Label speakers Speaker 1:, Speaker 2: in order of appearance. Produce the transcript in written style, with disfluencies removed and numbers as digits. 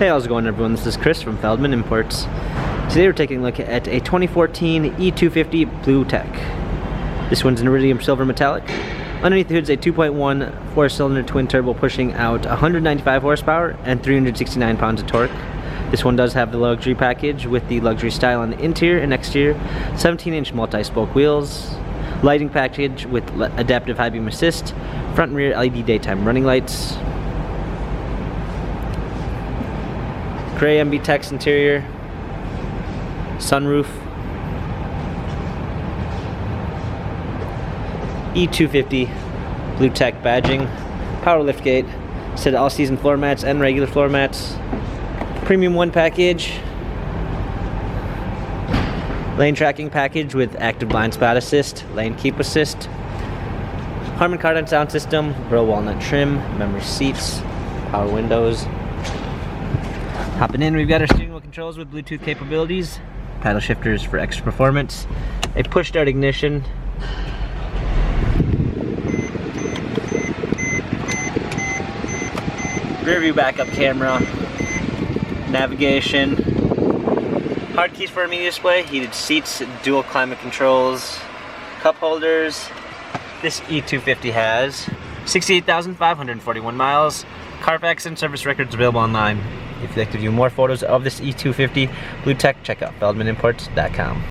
Speaker 1: Hey, how's it going, everyone? This is Chris from Feldmann Imports. Today we're taking a look at a 2014 E250 BlueTEC. This one's an iridium silver metallic. Underneath the hood is a 2.1 4-cylinder twin turbo pushing out 195 horsepower and 369 pounds of torque. This one does have the luxury package with the luxury style on the interior and exterior, 17-inch multi-spoke wheels, lighting package with adaptive high beam assist, front and rear LED daytime running lights, gray MB Tex interior, sunroof, E250 BlueTEC badging, power liftgate, set all season floor mats and regular floor mats, premium 1 package, lane tracking package with active blind spot assist, lane keep assist, Harman Kardon sound system, real walnut trim, memory seats, power windows. Hopping in, we've got our steering wheel controls with Bluetooth capabilities, paddle shifters for extra performance, a push start ignition, rear view backup camera, navigation, hard keys for a media display, heated seats, dual climate controls, cup holders. This E250 has 68,541 miles, Carfax and service records available online. If you'd like to view more photos of this E250 BlueTEC, check out feldmanimports.com.